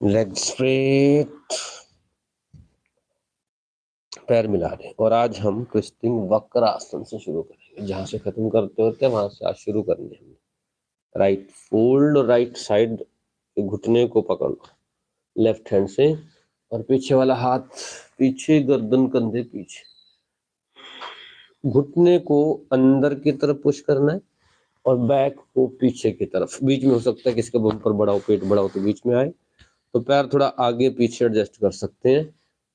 Leg straight, पैर मिला रहे। और आज हम ट्विस्टिंग वक्रासन से शुरू करेंगे, जहां से खत्म करते होते हैं वहां से आज शुरू करनी है। राइट फोल्ड, राइट साइड घुटने को पकड़ लो लेफ्ट हैंड से, और पीछे वाला हाथ पीछे, गर्दन कंधे पीछे, घुटने को अंदर की तरफ पुश करना है और बैक को पीछे की तरफ। बीच में हो सकता है कि इसका बम्पर बड़ा हो, पेट बड़ा हो तो बीच में आए, तो पैर थोड़ा आगे पीछे एडजस्ट कर सकते हैं,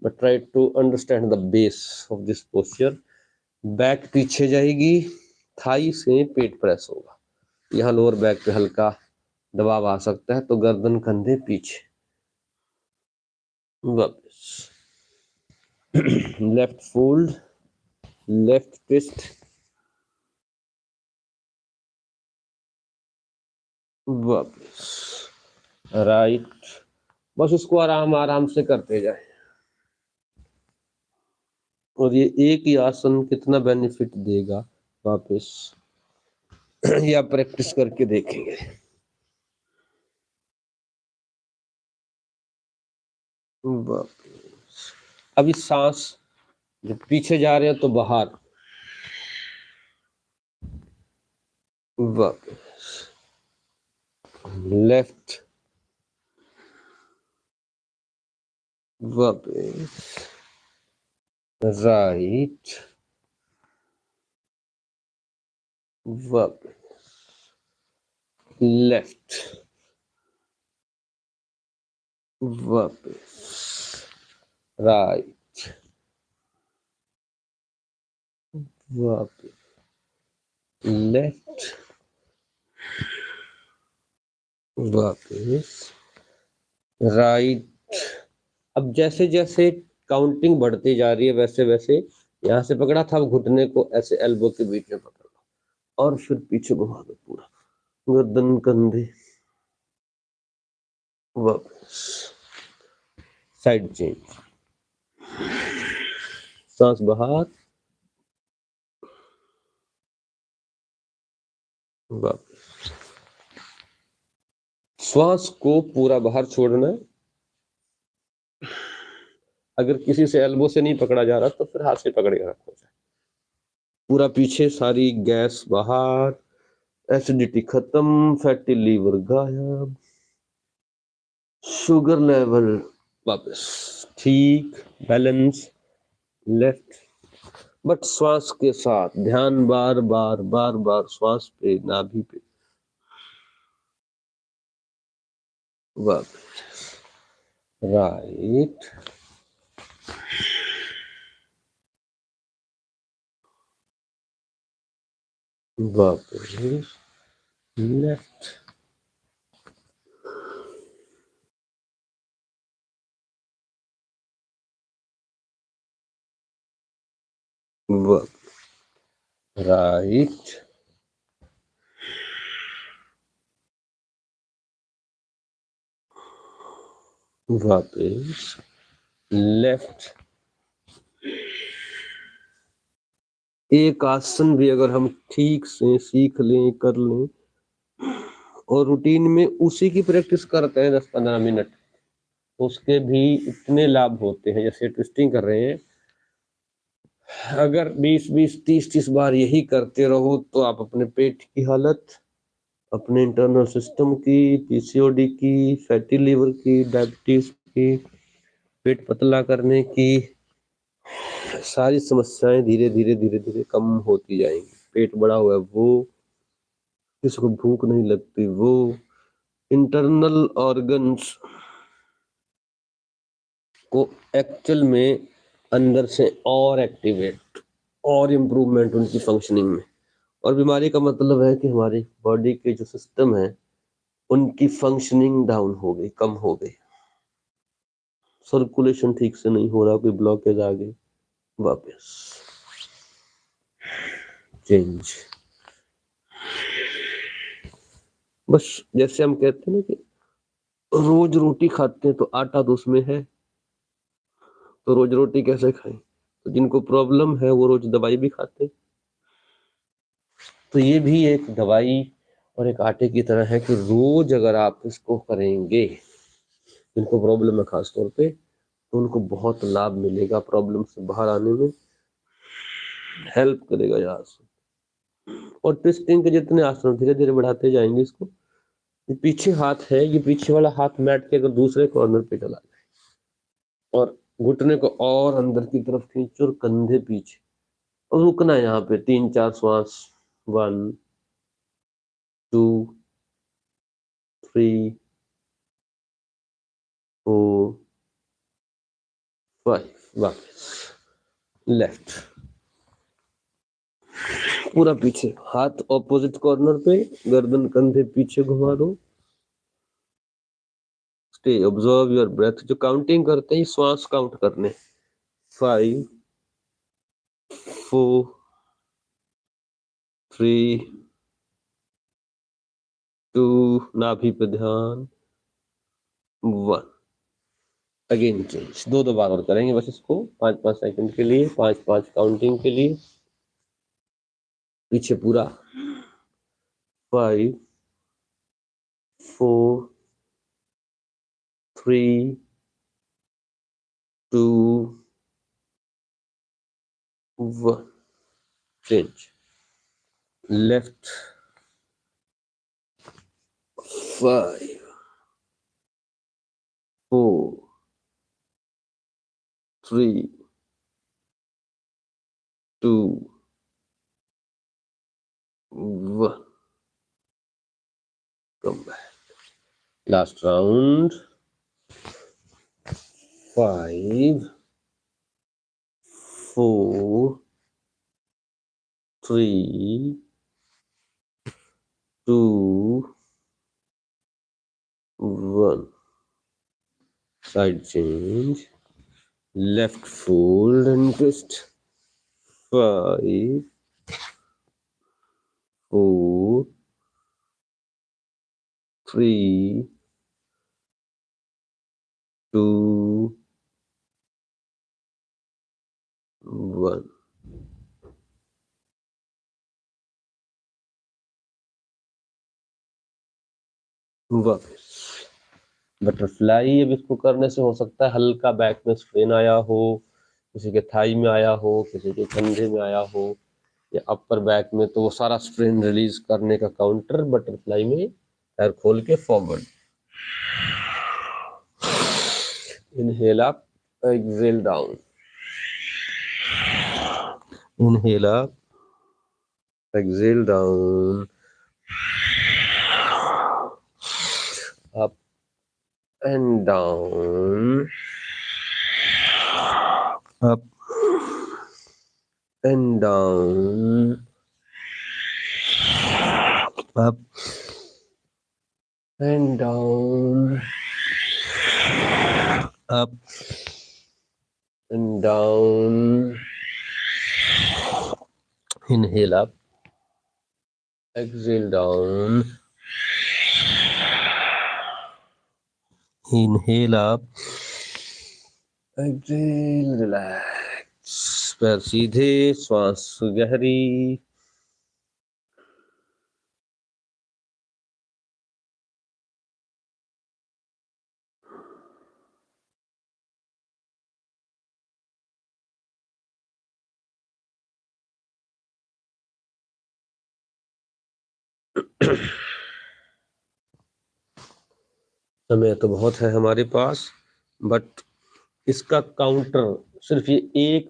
but try to understand the base of this posture. Back पीछे जाएगी, थाई से पेट प्रेस होगा, यहाँ लोअर बैक पे हल्का दबाव आ सकता है, तो गर्दन कंधे पीछे, वापस लेफ्ट फोल्ड, लेफ्ट ट्विस्ट, वापस राइट। बस उसको आराम आराम से करते जाए। और ये एक ही आसन कितना बेनिफिट देगा वापस या प्रैक्टिस करके देखेंगे। वापस अभी सांस जब पीछे जा रहे हैं तो बाहर, वापस लेफ्ट, वापस राइट, वापस लेफ्ट, वापस राइट, वापस लेफ्ट, वापस राइट। अब जैसे जैसे काउंटिंग बढ़ती जा रही है वैसे वैसे यहाँ से पकड़ा था, अब घुटने को ऐसे एल्बो के बीच में पकड़ लो और फिर पीछे घुमा दो पूरा, गर्दन कंधे, वापस साइड चेंज, सांस बाहर, वापस। श्वास को पूरा बाहर छोड़ना है। अगर किसी से एल्बो से नहीं पकड़ा जा रहा तो फिर हाथ से पकड़ के रखो जाए, पूरा पीछे, सारी गैस बाहर, एसिडिटी खत्म, फैटी लीवर गायब, शुगर लेवल वापस ठीक, बैलेंस लेफ्ट। बट श्वास के साथ ध्यान बार बार बार बार श्वास पे, नाभि पे, वापस राइट, वापस लेफ्ट, राइट, वापस लेफ्ट। एक आसन भी अगर हम ठीक से सीख लें, कर लें और रूटीन में उसी की प्रैक्टिस करते हैं 10-15 मिनट, तो उसके भी इतने लाभ होते हैं। जैसे ट्विस्टिंग कर रहे हैं, अगर 20-20, 30-30 बार यही करते रहो तो आप अपने पेट की हालत, अपने इंटरनल सिस्टम की, पीसीओडी की, फैटी लीवर की, डायबिटीज की, पेट पतला करने की, सारी समस्याएं धीरे धीरे धीरे धीरे कम होती जाएंगी। पेट बड़ा हुआ है वो, किसी को भूख नहीं लगती वो, इंटरनल ऑर्गन्स को एक्चुअल में अंदर से और एक्टिवेट और इम्प्रूवमेंट उनकी फंक्शनिंग में। और बीमारी का मतलब है कि हमारी बॉडी के जो सिस्टम है उनकी फंक्शनिंग डाउन हो गई, कम हो गई, सर्कुलेशन ठीक से नहीं हो रहा, कोई ब्लॉकेज आ गई, वापस चेंज। बस जैसे हम कहते हैं ना कि रोज रोटी खाते हैं तो आटा तो उसमें है, तो रोज रोटी कैसे खाएं? तो जिनको प्रॉब्लम है वो रोज दवाई भी खाते हैं। तो ये भी एक दवाई और एक आटे की तरह है कि रोज अगर आप इसको करेंगे, जिनको प्रॉब्लम है खास तौर पे, तो उनको बहुत लाभ मिलेगा, प्रॉब्लम से बाहर आने में हेल्प करेगा ये आसन। और ट्विस्टिंग के जितने आसन धीरे धीरे बढ़ाते जाएंगे इसको। ये पीछे हाथ है, ये पीछे वाला हाथ मैट के अगर दूसरे कॉर्नर पे चला जाए और घुटने को और अंदर की तरफ खींचो और कंधे पीछे, और रुकना है यहाँ पे 3-4 श्वास। 1 2 3 4 5। वापस लेफ्ट, पूरा पीछे, हाथ ऑपोजिट कॉर्नर पे, गर्दन कंधे पीछे घुमा दो। Stay, observe your breath. जो काउंटिंग करते हैं श्वास काउंट करने, 5 4 3 2, नाभि पे ध्यान, 1। अगेन चेंज, दो बार और करेंगे बस इसको, 5-5 सेकंड के लिए, 5-5 काउंटिंग के लिए। पीछे पूरा, 5 4 3 2 1। Change, left, 5 4 3 2 1। Come back. Last round. 5 4 3 2 1। Side change. Left fold and twist. 5 4 3 2 1। वापस बटरफ्लाई। अब इसको करने से हो सकता है हल्का बैक में स्ट्रेन आया हो, किसी के थाई में आया हो, किसी के कंधे में आया हो, या अपर बैक में, तो वो सारा स्ट्रेन रिलीज करने का काउंटर बटरफ्लाई में पैर खोल के forward. Inhale up, exhale down, inhale up, exhale down, up and down, up and down, up and down, up and down. Inhale up, exhale down, inhale up, exhale, relax. पैर सीधे, श्वास गहरी। समय तो बहुत है हमारे पास, बट इसका काउंटर सिर्फ ये एक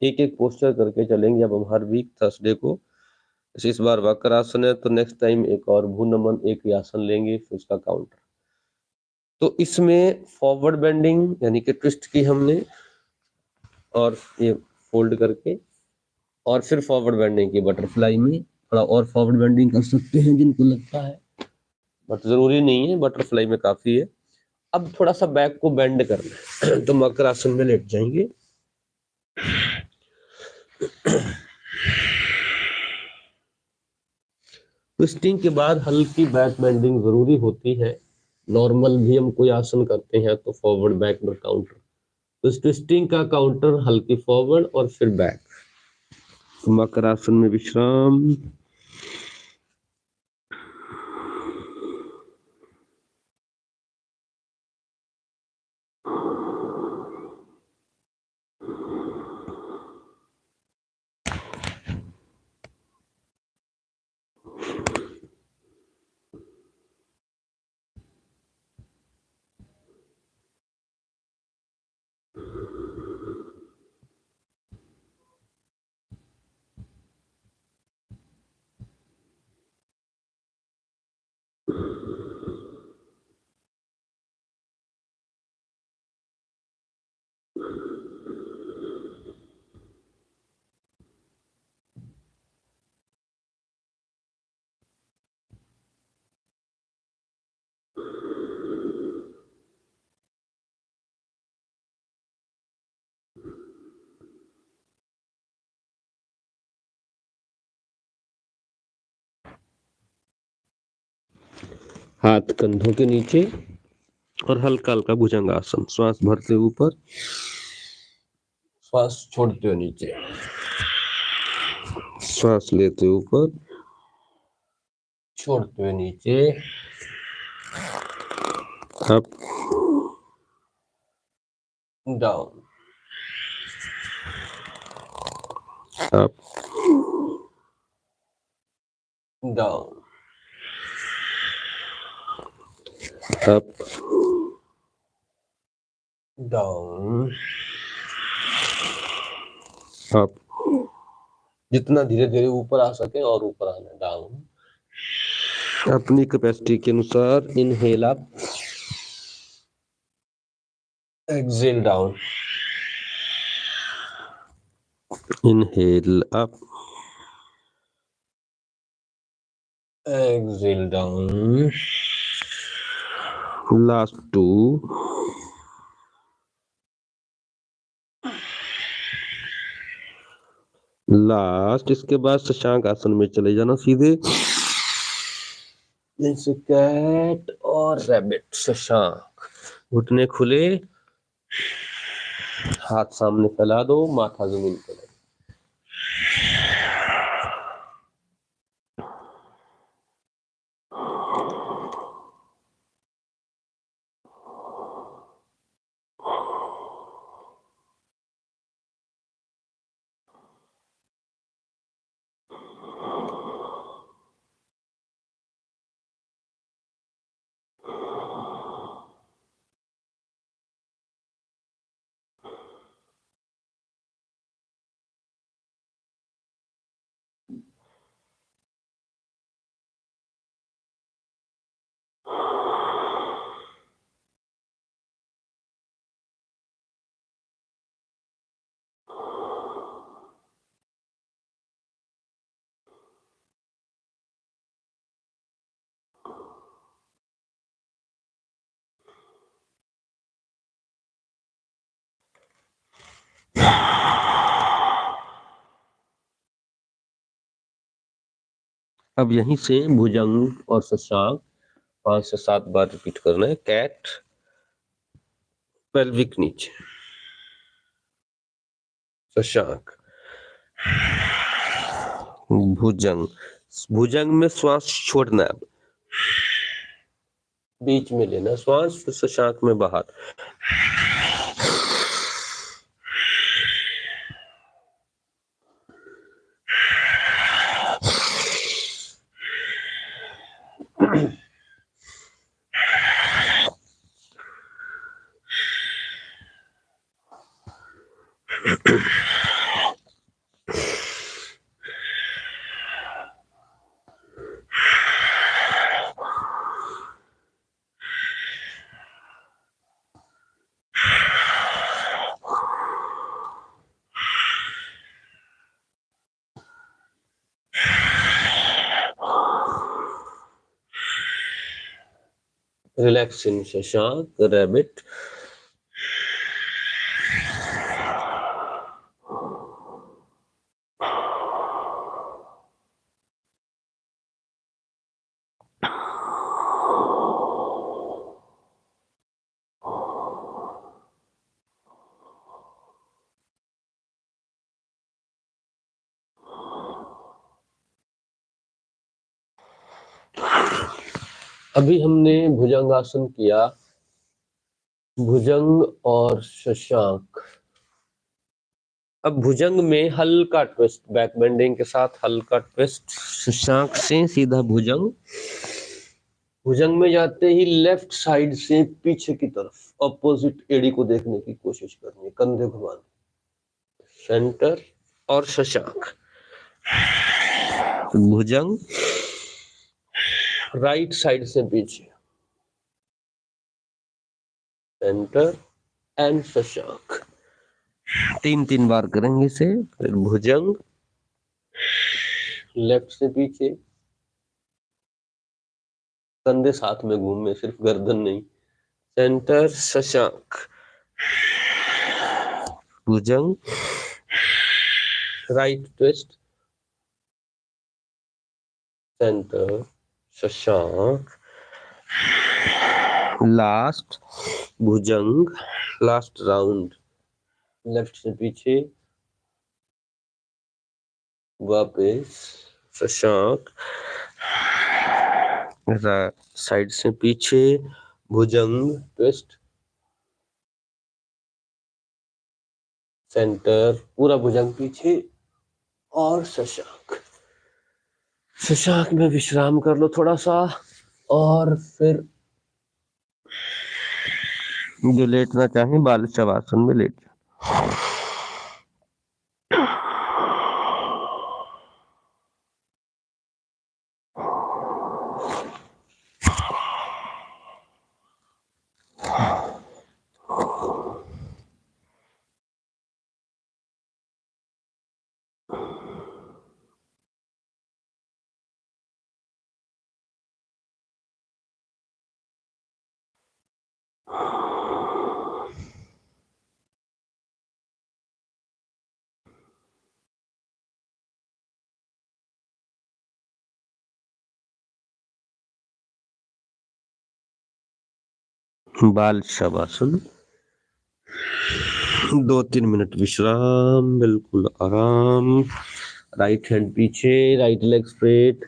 एक पोस्चर करके चलेंगे। अब हम हर वीक थर्सडे को, इस बार वक्रासन है तो नेक्स्ट टाइम एक और भूनमन एक आसन लेंगे, फिर उसका काउंटर। तो इसमें फॉरवर्ड बेंडिंग यानी कि ट्विस्ट की हमने, और ये फोल्ड करके, और फिर फॉरवर्ड बेंडिंग की बटरफ्लाई में। थोड़ा और फॉरवर्ड बेंडिंग कर सकते हैं जिनको लगता है, बट जरूरी नहीं है, बटरफ्लाई में काफी है। अब थोड़ा सा बैक को बेंड करना है तो मकरासन में लेट जाएंगे। ट्विस्टिंग के बाद हल्की बैक बेंडिंग जरूरी होती है। नॉर्मल भी हम कोई आसन करते हैं तो फॉरवर्ड बैक में काउंटर, तो ट्विस्टिंग का काउंटर हल्की फॉरवर्ड और फिर बैक। मकरासन में विश्राम। हाथ कंधों के नीचे और हल्का हल्का भुजंगासन। श्वास भरते ऊपर, श्वास छोड़ते हुए नीचे, श्वास लेते ऊपर, छोड़ते हुए नीचे, up down, up down, up down, up. जितना धीरे धीरे ऊपर आ सके और ऊपर आना, डाउन। अपनी कैपेसिटी के अनुसार inhale up, exhale down, inhale up, exhale down. Last two, last. इसके बाद शशांक आसन में चले जाना सीधे, जैसे कैट और रैबिट। शशांक, घुटने खुले, हाथ सामने फैला दो, माथा जमीन पर लगे। अब यहीं से भुजंग और शशांक 5 से 7 बार रिपीट करना है। कैट, पेल्विक नीचे, शशांक, भुजंग। भुजंग में श्वास छोड़ना है, बीच में लेना श्वास, फिर शशांक में बाहर। Relax in Shashank, rabbit. अभी हमने भुजंगासन किया, भुजंग और शशांक। अब भुजंग में हल्का ट्विस्ट, बैक बेंडिंग के साथ हल्का ट्विस्ट। शशांक से सीधा भुजंग। भुजंग में जाते ही लेफ्ट साइड से पीछे की तरफ अपोजिट एड़ी को देखने की कोशिश करनी है, कंधे घुमाने, सेंटर और शशांक। भुजंग, राइट साइड से पीछे, सेंटर एंड शशांक। 3-3 बार करेंगे इसे। फिर भुजंग, लेफ्ट से पीछे, कंधे साथ में घूमे, सिर्फ गर्दन नहीं, centre, Shashank, Bhujang, right twist, centre, Shashank, last Bhujang, last round, left से पीछे वापस शशांक, साइड से पीछे भुजंग ट्विस्ट, सेंटर पूरा भुजंग पीछे और शशांक। शशांक में विश्राम कर लो थोड़ा सा और फिर जो लेटना चाहे बाल शवासन में लेट जाओ। बाल शवासन, 2-3 मिनट विश्राम, बिल्कुल आराम। राइट हैंड पीछे, right leg straight,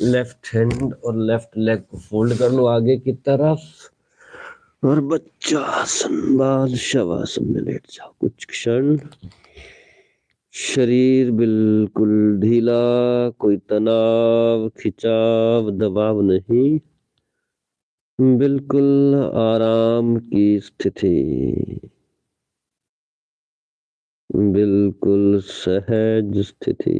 left hand और लेफ्ट लेग को फोल्ड कर लो आगे की तरफ और बच्चासन, बाल शवासन में लेट जाओ कुछ क्षण। शरीर बिल्कुल ढीला, कोई तनाव, खिंचाव, दबाव नहीं, बिल्कुल आराम की स्थिति, बिल्कुल सहज स्थिति।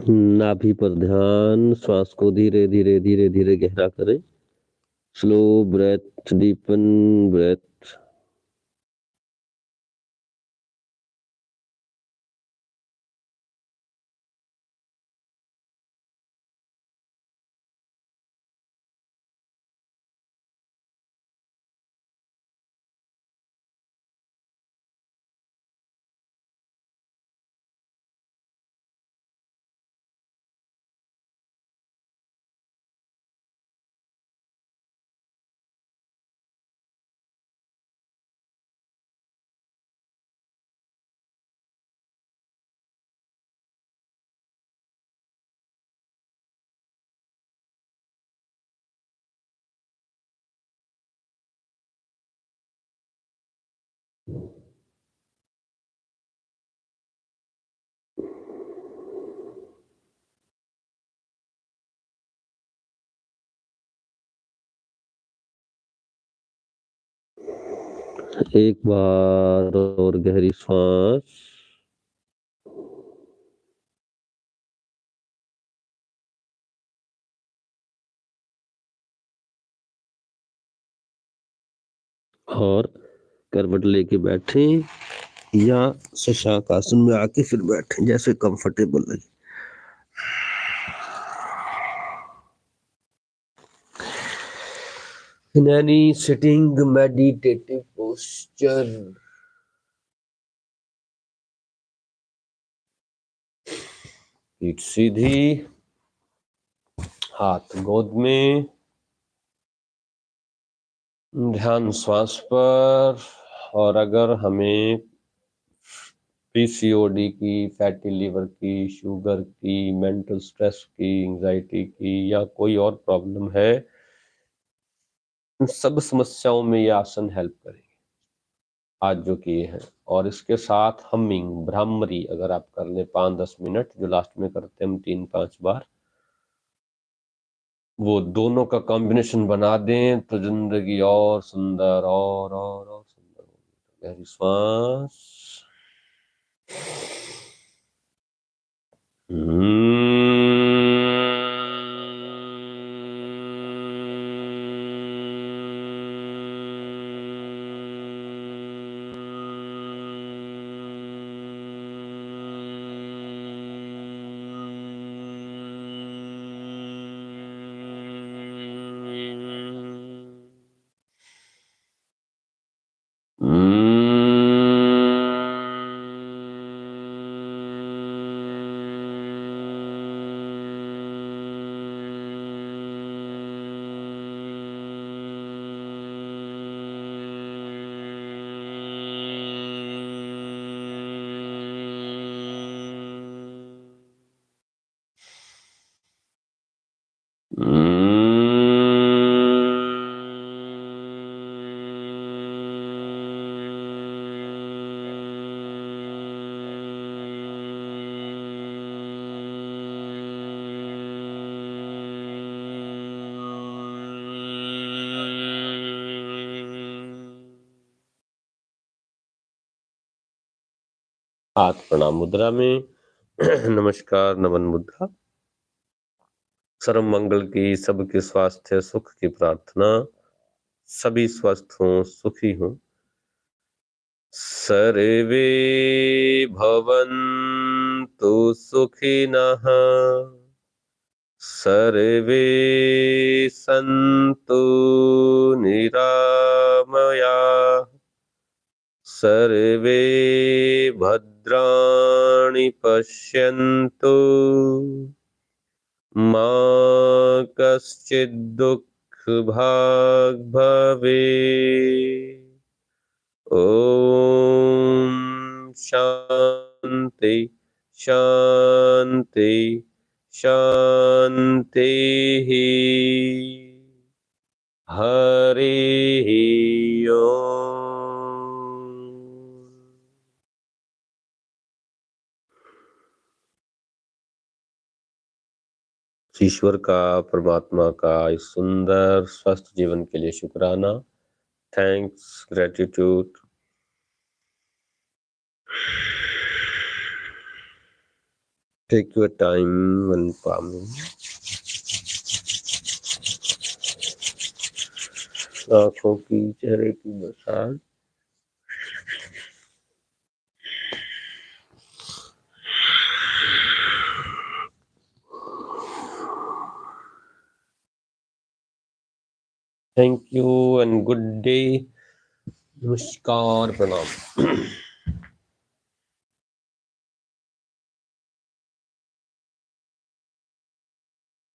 नाभि पर ध्यान, श्वास को धीरे धीरे धीरे धीरे गहरा करें। Slow breath, deepen breath. एक बार और गहरी सांस। और करवट लेके बैठे या शशांक आसन में आके फिर बैठे, जैसे कंफर्टेबल लगे। In any sitting meditative posture, पीठ सीधी, हाथ गोद में, ध्यान श्वास पर। और अगर हमें पीसीओडी की, फैटी लिवर की, शुगर की, मेंटल स्ट्रेस की, एंजाइटी की या कोई और प्रॉब्लम है, इन सब समस्याओं में ये आसन हेल्प करेंगे आज जो किए हैं। और इसके साथ हमिंग, भ्रामरी अगर आप कर लें 5-10 मिनट, जो लास्ट में करते हैं हम 3-5 बार, वो दोनों का कॉम्बिनेशन बना दें तो जिंदगी और सुंदर और सुंदर होगी। गहरी श्वास। हाथ प्रणाम मुद्रा में। नमस्कार, नमन मुद्रा। सर्व मंगल की, सबके स्वास्थ्य सुख की प्रार्थना। सभी स्वस्थ हों, सुखी हों। सर्वे भवन्तु सुखिनः, सर्वे सन्तु निरामयाः, सर्वे भद्राणि पश्यन्तु, मा कश्चित् दुःखभाग् भवेत्। ओम शांति शांति शांति। हरि ओम। ईश्वर का, परमात्मा का इस सुंदर स्वस्थ जीवन के लिए शुक्राना। Thanks, gratitude. Take your time when palming. आंखों की, चेहरे की massage. Thank you and good day. नमस्कार, प्रणाम।